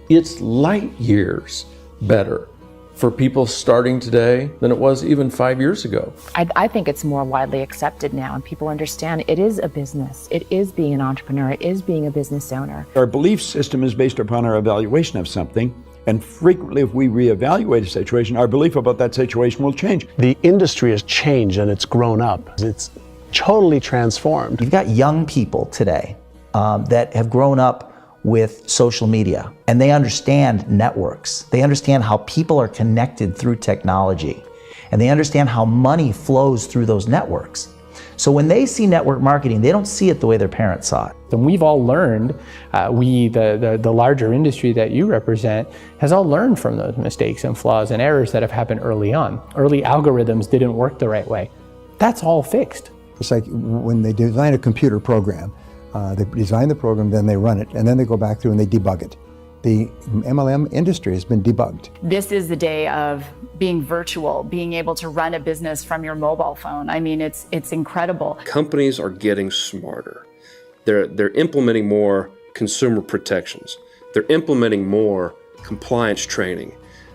Speaker 14: It's light years better for people starting today than it was even 5 years ago.
Speaker 4: I think it's more widely accepted now, and people understand it is a business. It is being an entrepreneur. It is being a business owner.
Speaker 1: Our belief system is based upon our evaluation of something. And frequently, if we reevaluate a situation, our belief about that situation will change.
Speaker 9: The industry has changed and it's grown up. It's totally transformed.
Speaker 17: You've got young people today that have grown up with social media, and they understand networks. They understand how people are connected through technology, and they understand how money flows through those networks. So when they see network marketing, they don't see it the way their parents saw it.
Speaker 12: And we've all learned, the larger industry that you represent, has all learned from those mistakes and flaws and errors that have happened early on. Early algorithms didn't work the right way. That's all fixed.
Speaker 13: It's like when they design a computer program, they design the program, then they run it, and then they go back through and they debug it. The MLM industry has been debugged.
Speaker 15: This is the day of being virtual, being able to run a business from your mobile phone. I mean, it's incredible.
Speaker 24: Companies are getting smarter. They're implementing more consumer protections. They're implementing more compliance training.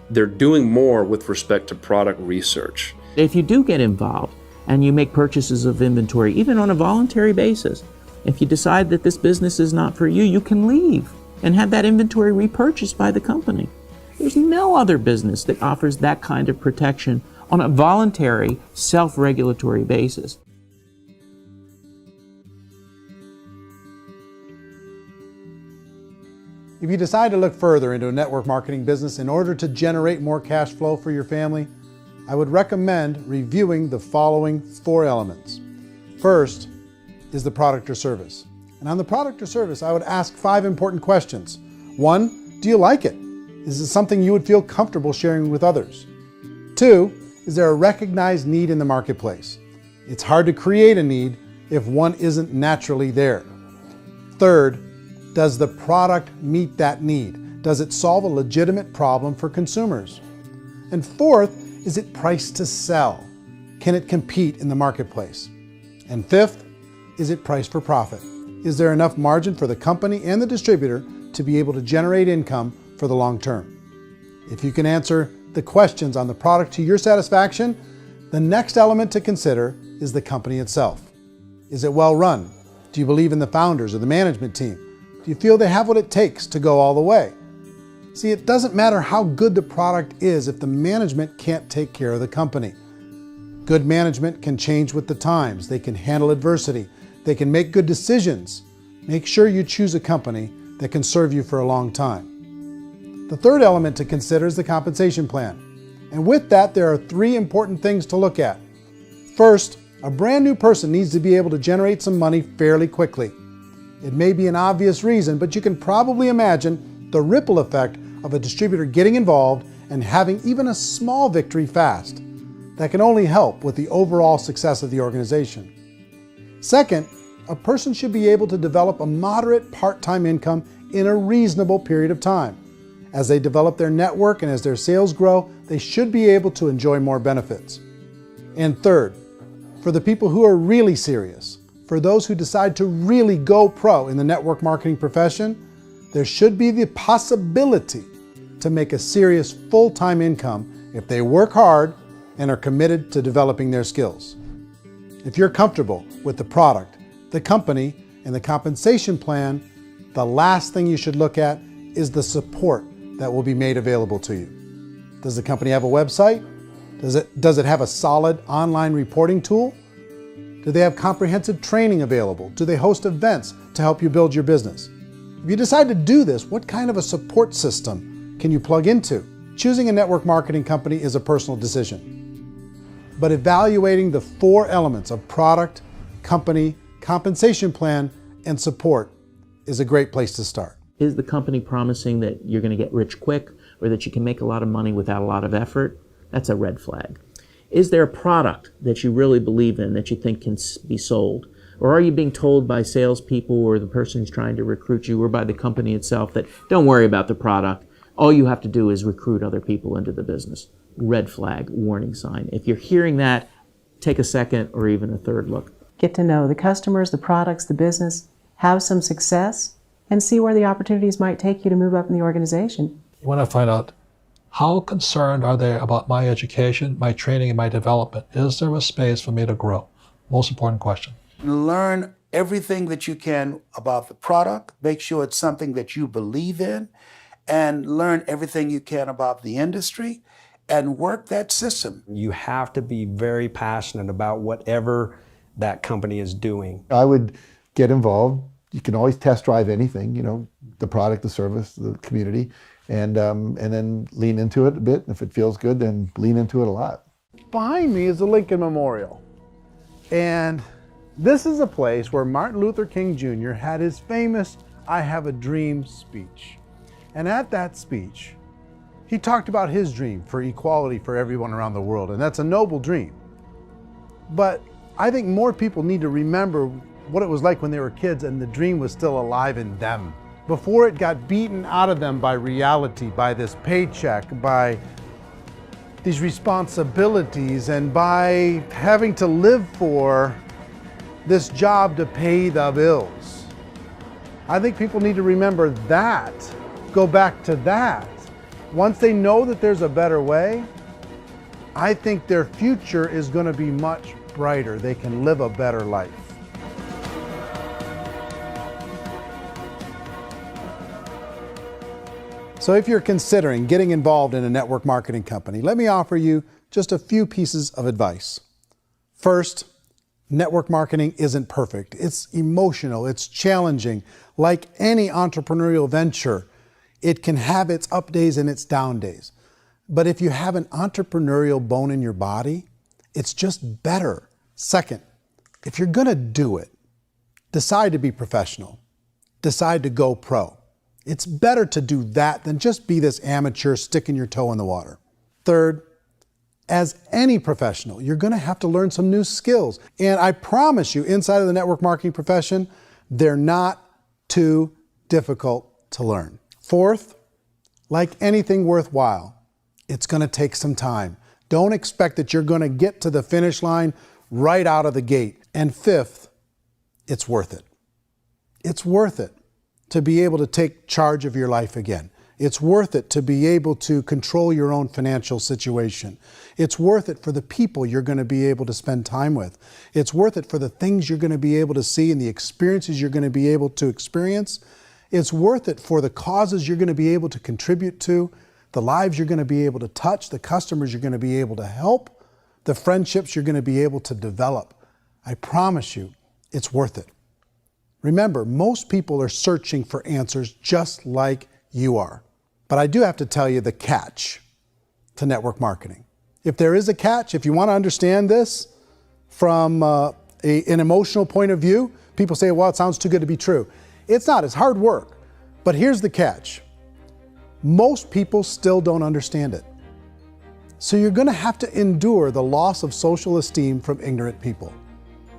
Speaker 24: They're doing more with respect to product research.
Speaker 22: If you do get involved and you make purchases of inventory, even on a voluntary basis, if you decide that this business is not for you, you can leave and have that inventory repurchased by the company. There's no other business that offers that kind of protection on a voluntary, self-regulatory basis.
Speaker 3: If you decide to look further into a network marketing business in order to generate more cash flow for your family, I would recommend reviewing the following 4 elements. First is the product or service. And on the product or service, I would ask 5 important questions. 1, do you like it? Is it something you would feel comfortable sharing with others? 2, is there a recognized need in the marketplace? It's hard to create a need if one isn't naturally there. 3rd, does the product meet that need? Does it solve a legitimate problem for consumers? And 4th, Is it priced to sell? Can it compete in the marketplace? And fifth, is it priced for profit? Is there enough margin for the company and the distributor to be able to generate income for the long term? If you can answer the questions on the product to your satisfaction, the next element to consider is the company itself. Is it well run? Do you believe in the founders or the management team? Do you feel they have what it takes to go all the way? See, it doesn't matter how good the product is if the management can't take care of the company. Good management can change with the times. They can handle adversity. They can make good decisions. Make sure you choose a company that can serve you for a long time. The third element to consider is the compensation plan. And with that, there are 3 important things to look at. First, a brand new person needs to be able to generate some money fairly quickly. It may be an obvious reason, but you can probably imagine the ripple effect of a distributor getting involved and having even a small victory fast. That can only help with the overall success of the organization. Second, a person should be able to develop a moderate part-time income in a reasonable period of time. As they develop their network and as their sales grow, they should be able to enjoy more benefits. And third, for the people who are really serious, for those who decide to really go pro in the network marketing profession, there should be the possibility to make a serious full-time income if they work hard and are committed to developing their skills. If you're comfortable with the product, the company, and the compensation plan, the last thing you should look at is the support that will be made available to you. Does the company have a website? Does it have a solid online reporting tool? Do they have comprehensive training available? Do they host events to help you build your business? If you decide to do this, what kind of a support system can you plug into? Choosing a network marketing company is a personal decision. But evaluating the 4 elements of product, company, compensation plan, and support is a great place to start.
Speaker 22: Is the company promising that you're going to get rich quick or that you can make a lot of money without a lot of effort? That's a red flag. Is there a product that you really believe in that you think can be sold? Or are you being told by salespeople or the person who's trying to recruit you or by the company itself that don't worry about the product, all you have to do is recruit other people into the business? Red flag, warning sign. If you're hearing that, take a second or even a third look.
Speaker 19: Get to know the customers, the products, the business, have some success, and see where the opportunities might take you to move up in the organization.
Speaker 10: You want to find out how concerned are they about my education, my training, and my development? Is there a space for me to grow? Most important question.
Speaker 7: Learn everything that you can about the product. Make sure it's something that you believe in, and learn everything you can about the industry and work that system.
Speaker 20: You have to be very passionate about whatever that company is doing.
Speaker 5: I would get involved. You can always test drive anything, the product, the service, the community, and then lean into it a bit. If it feels good, then lean into it a lot.
Speaker 3: Behind me is the Lincoln Memorial. And this is a place where Martin Luther King Jr. had his famous "I Have a Dream" speech. And at that speech, he talked about his dream for equality for everyone around the world, and that's a noble dream. But I think more people need to remember what it was like when they were kids and the dream was still alive in them. Before it got beaten out of them by reality, by this paycheck, by these responsibilities, and by having to live for this job to pay the bills. I think people need to remember that, go back to that. Once they know that there's a better way, I think their future is going to be much brighter. They can live a better life. So if you're considering getting involved in a network marketing company, let me offer you just a few pieces of advice. First, network marketing isn't perfect. It's emotional, it's challenging. Like any entrepreneurial venture, it can have its up days and its down days. But if you have an entrepreneurial bone in your body, it's just better. Second, if you're gonna do it, decide to be professional. Decide to go pro. It's better to do that than just be this amateur sticking your toe in the water. Third, as any professional, you're gonna have to learn some new skills. And I promise you, inside of the network marketing profession, they're not too difficult to learn. Fourth, like anything worthwhile, it's gonna take some time. Don't expect that you're going to get to the finish line right out of the gate. And fifth, it's worth it. It's worth it to be able to take charge of your life again. It's worth it to be able to control your own financial situation. It's worth it for the people you're going to be able to spend time with. It's worth it for the things you're going to be able to see and the experiences you're going to be able to experience. It's worth it for the causes you're going to be able to contribute to, the lives you're going to be able to touch, the customers you're going to be able to help, the friendships you're going to be able to develop. I promise you, it's worth it. Remember, most people are searching for answers just like you are. But I do have to tell you the catch to network marketing. If there is a catch, if you want to understand this from an emotional point of view, people say, well, it sounds too good to be true. It's not, it's hard work. But here's the catch. Most people still don't understand it. So you're going to have to endure the loss of social esteem from ignorant people.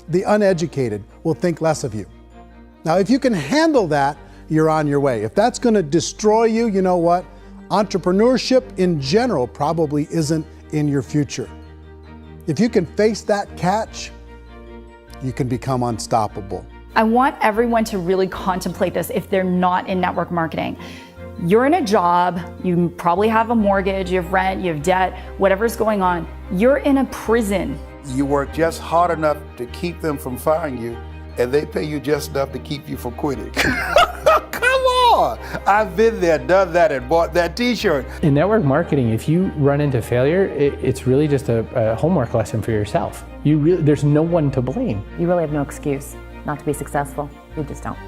Speaker 3: The uneducated will think less of you. Now, if you can handle that, you're on your way. If that's going to destroy you, you know what? Entrepreneurship in general probably isn't in your future. If you can face that catch, you can become unstoppable.
Speaker 15: I want everyone to really contemplate this if they're not in network marketing. You're in a job, you probably have a mortgage, you have rent, you have debt, whatever's going on. You're in a prison.
Speaker 7: You work just hard enough to keep them from firing you, and they pay you just enough to keep you from quitting. Come on! I've been there, done that, and bought that t-shirt.
Speaker 12: In network marketing, if you run into failure, it's really just a homework lesson for yourself. There's no one to blame.
Speaker 4: You really have no excuse not to be successful. You just don't.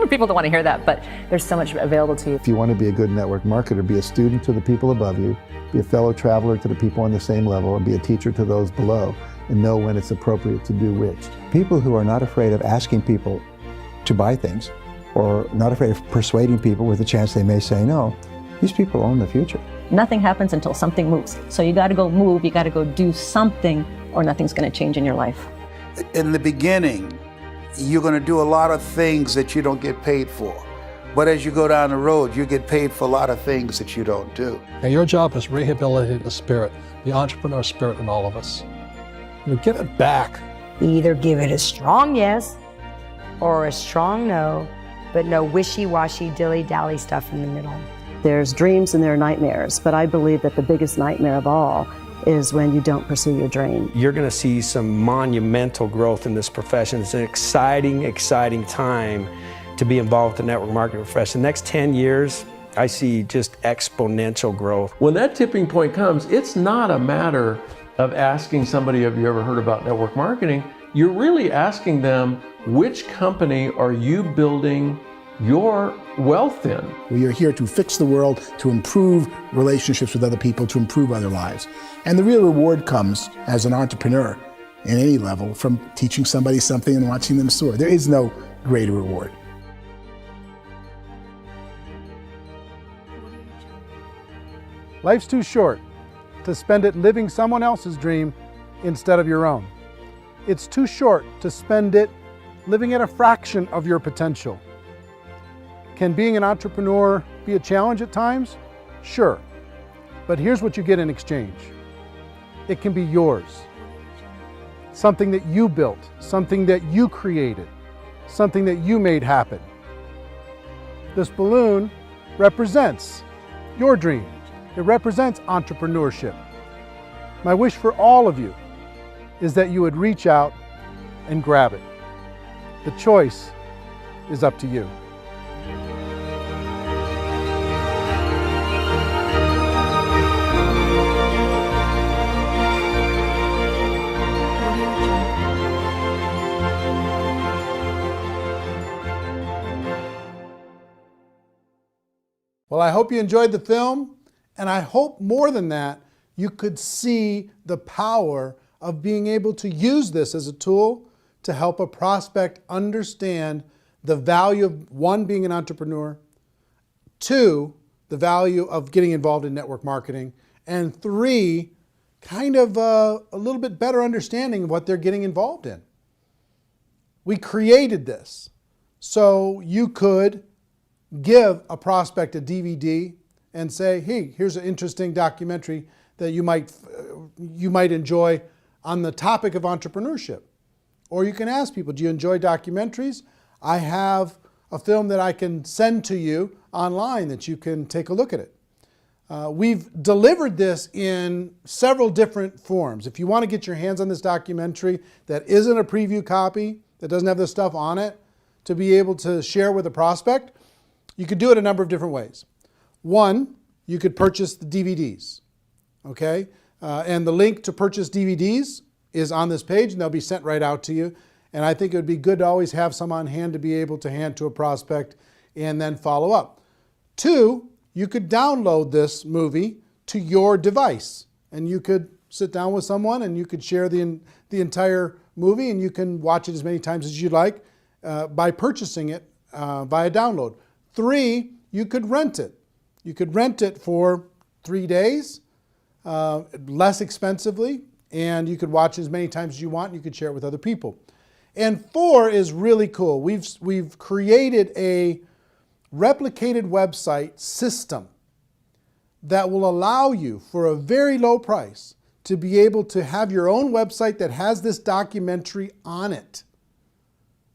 Speaker 4: People don't want to hear that, but there's so much available to you.
Speaker 5: If you want to be a good network marketer, be a student to the people above you, be a fellow traveler to the people on the same level, and be a teacher to those below, and know when it's appropriate to do which.
Speaker 13: People who are not afraid of asking people to buy things, or not afraid of persuading people with a chance they may say no, these people own the future.
Speaker 11: Nothing happens until something moves. So you got to go move, you got to go do something, or nothing's going to change in your life.
Speaker 7: In the beginning, you're going to do a lot of things that you don't get paid for. But as you go down the road, you get paid for a lot of things that you don't do.
Speaker 10: And your job is rehabilitate the spirit, the entrepreneur spirit in all of us. Get it back.
Speaker 23: Either give it a strong yes or a strong no, but no wishy-washy, dilly-dally stuff in the middle.
Speaker 19: There's dreams and there are nightmares, but I believe that the biggest nightmare of all is when you don't pursue your dream.
Speaker 20: You're going to see some monumental growth in this profession. It's an exciting, exciting time to be involved with the network marketing profession. The next 10 years, I see just exponential growth.
Speaker 14: When that tipping point comes, it's not a matter of asking somebody, have you ever heard about network marketing? You're really asking them, which company are you building your wealth in?
Speaker 8: We are here to fix the world, to improve relationships with other people, to improve other lives. And the real reward comes as an entrepreneur in any level from teaching somebody something and watching them soar. There is no greater reward.
Speaker 3: Life's too short to spend it living someone else's dream instead of your own. It's too short to spend it living at a fraction of your potential. Can being an entrepreneur be a challenge at times? Sure. But here's what you get in exchange. It can be yours. Something that you built, something that you created, something that you made happen. This balloon represents your dream. It represents entrepreneurship. My wish for all of you is that you would reach out and grab it. The choice is up to you. Well, I hope you enjoyed the film, and I hope more than that, you could see the power of being able to use this as a tool to help a prospect understand the value of, one, being an entrepreneur, two, the value of getting involved in network marketing, and three, kind of a little bit better understanding of what they're getting involved in. We created this so you could give a prospect a DVD and say, hey, here's an interesting documentary that you might enjoy on the topic of entrepreneurship. Or you can ask people, do you enjoy documentaries? I have a film that I can send to you online that you can take a look at it. We've delivered this in several different forms. If you want to get your hands on this documentary that isn't a preview copy, that doesn't have this stuff on it, to be able to share with a prospect, you could do it a number of different ways. One, you could purchase the DVDs, okay? And the link to purchase DVDs is on this page, and they'll be sent right out to you. And I think it would be good to always have some on hand to be able to hand to a prospect and then follow up. Two, you could download this movie to your device, and you could sit down with someone and you could share the entire movie, and you can watch it as many times as you'd like by purchasing it via download. Three, you could rent it. You could rent it for 3 days, less expensively, and you could watch as many times as you want, and you could share it with other people. And four is really cool. We've created a replicated website system that will allow you, for a very low price, to be able to have your own website that has this documentary on it.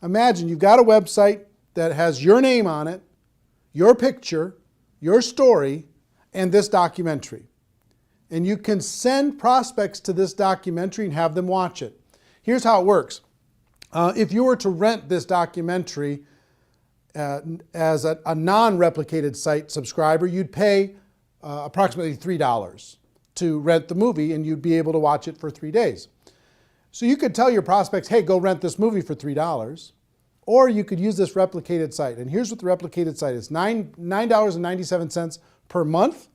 Speaker 3: Imagine you've got a website that has your name on it, your picture, your story, and this documentary. And you can send prospects to this documentary and have them watch it. Here's how it works. If you were to rent this documentary as a non-replicated site subscriber, you'd pay approximately $3 to rent the movie, and you'd be able to watch it for 3 days. So you could tell your prospects, hey, go rent this movie for $3, or you could use this replicated site. And here's what the replicated site is: $9.97 per month.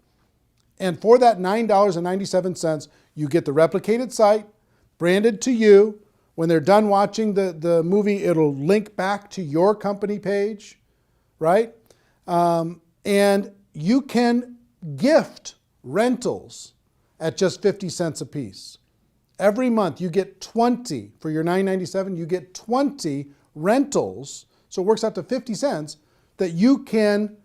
Speaker 3: And for that $9.97, you get the replicated site branded to you. When they're done watching the movie, it'll link back to your company page, right? And you can gift rentals at just 50 cents a piece. Every month you get 20, for your $9.97, you get 20 rentals, so it works out to 50 cents, that you can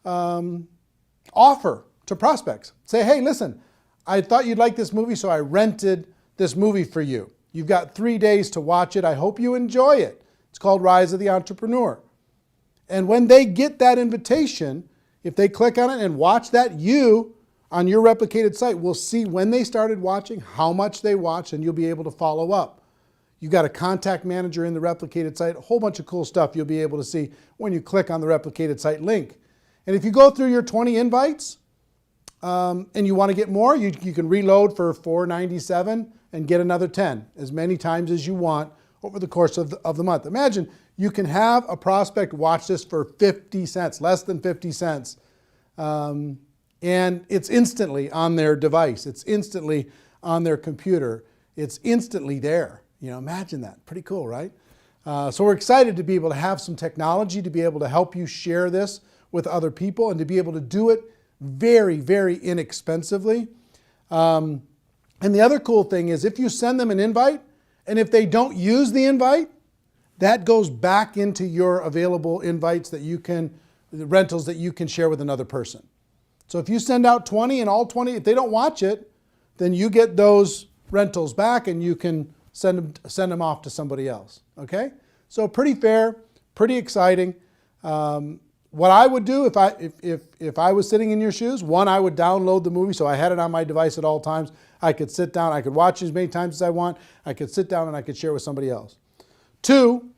Speaker 3: offer to prospects. Say, hey, listen, I thought you'd like this movie, so I rented this movie for you. You've got 3 days to watch it. I hope you enjoy it. It's called Rise of the Entrepreneur. And when they get that invitation, if they click on it and watch that, you, on your replicated site, will see when they started watching, how much they watched, and you'll be able to follow up. You've got a contact manager in the replicated site, a whole bunch of cool stuff you'll be able to see when you click on the replicated site link. And if you go through your 20 invites and you want to get more, you can reload for $4.97 and get another 10, as many times as you want over the course of the month. Imagine you can have a prospect watch this for 50 cents, less than 50 cents. And it's instantly on their device. It's instantly on their computer. It's instantly there. You know, imagine that. Pretty cool, right? So we're excited to be able to have some technology to be able to help you share this with other people and to be able to do it very, very inexpensively. And the other cool thing is if you send them an invite, and if they don't use the invite, that goes back into your available invites that you can, the rentals that you can share with another person. So if you send out 20 and all 20, if they don't watch it, then you get those rentals back and you can send them off to somebody else, okay? So pretty fair, pretty exciting. What I would do if I was sitting in your shoes, one, I would download the movie so I had it on my device at all times. I could sit down, I could watch it as many times as I want. I could sit down and I could share with somebody else. Two,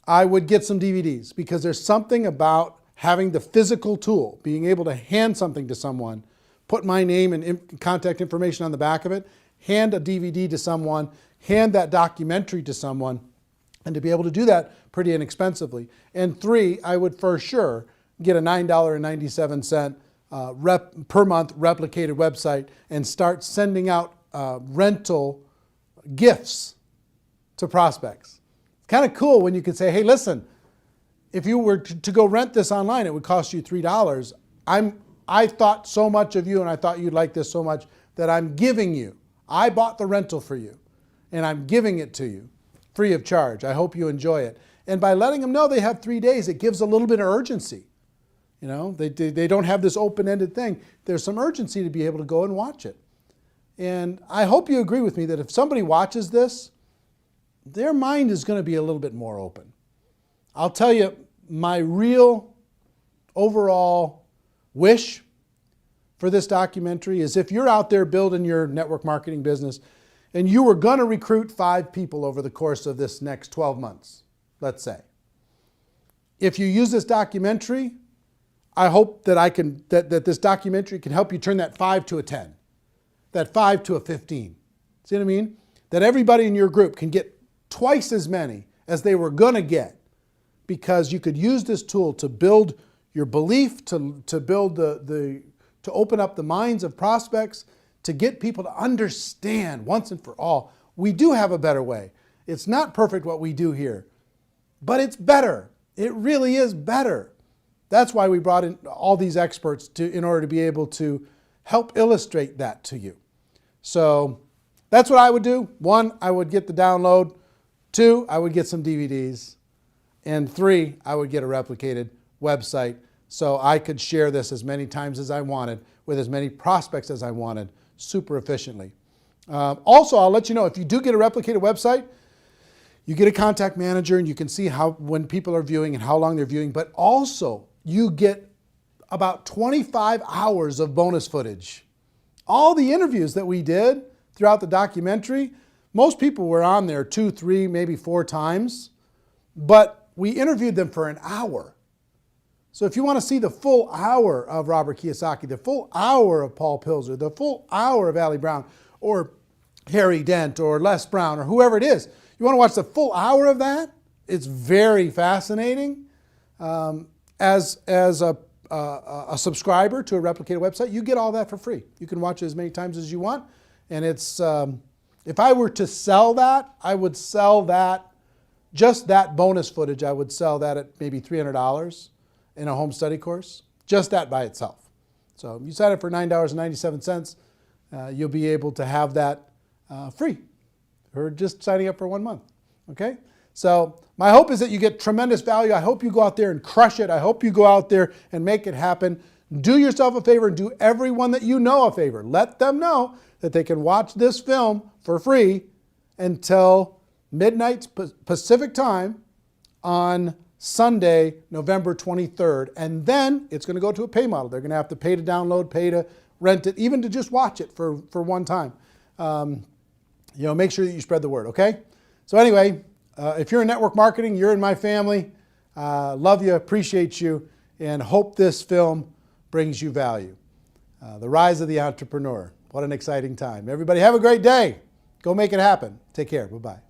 Speaker 3: I would get some DVDs, because there's something about having the physical tool, being able to hand something to someone, put my name and contact information on the back of it, hand a DVD to someone, hand that documentary to someone, and to be able to do that pretty inexpensively. And three, I would for sure get a $9.97 per month replicated website and start sending out rental gifts to prospects. It's kind of cool when you can say, hey, listen, if you were to go rent this online, it would cost you $3. I thought so much of you and I thought you'd like this so much that I'm giving you. I bought the rental for you and I'm giving it to you free of charge. I hope you enjoy it. And by letting them know they have 3 days, it gives a little bit of urgency. You know, they don't have this open-ended thing. There's some urgency to be able to go and watch it. And I hope you agree with me that if somebody watches this, their mind is going to be a little bit more open. I'll tell you, my real overall wish for this documentary is if you're out there building your network marketing business and you were going to recruit 5 people over the course of this next 12 months, let's say. If you use this documentary, I hope that that this documentary can help you turn that 5 to a 10, that 5 to a 15. See what I mean? That everybody in your group can get twice as many as they were going to get, because you could use this tool to build your belief, to build to open up the minds of prospects, to get people to understand once and for all, we do have a better way. It's not perfect what we do here, but it's better. It really is better. That's why we brought in all these experts in order to be able to help illustrate that to you. So that's what I would do. 1, I would get the download. 2, I would get some DVDs. And 3, I would get a replicated website so I could share this as many times as I wanted with as many prospects as I wanted super efficiently. Also, I'll let you know, if you do get a replicated website, you get a contact manager and you can see when people are viewing and how long they're viewing, but also you get about 25 hours of bonus footage. All the interviews that we did throughout the documentary, most people were on there 2, 3, maybe 4 times, but we interviewed them for an hour. So if you want to see the full hour of Robert Kiyosaki, the full hour of Paul Pilzer, the full hour of Ali Brown, or Harry Dent, or Les Brown, or whoever it is, you want to watch the full hour of that? It's very fascinating. As a subscriber to a replicated website, you get all that for free. You can watch it as many times as you want. And it's, if I were to sell that, I would sell that, just that bonus footage, I would sell that at maybe $300 in a home study course, just that by itself. So you sign up for $9.97, you'll be able to have that free, or just signing up for 1 month, okay? So my hope is that you get tremendous value. I hope you go out there and crush it. I hope you go out there and make it happen. Do yourself a favor and do everyone that you know a favor. Let them know that they can watch this film for free until midnight Pacific time on Sunday, November 23rd. And then it's going to go to a pay model. They're going to have to pay to download, pay to rent it, even to just watch it for one time. Make sure that you spread the word, okay? So anyway, if you're in network marketing, you're in my family. Love you, appreciate you, and hope this film brings you value. The Rise of the Entrepreneur. What an exciting time. Everybody have a great day. Go make it happen. Take care. Bye-bye.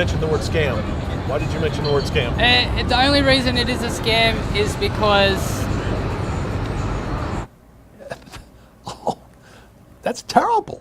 Speaker 6: mention the word scam? Why did you mention the word scam?
Speaker 16: The only reason it is a scam is because...
Speaker 6: That's terrible.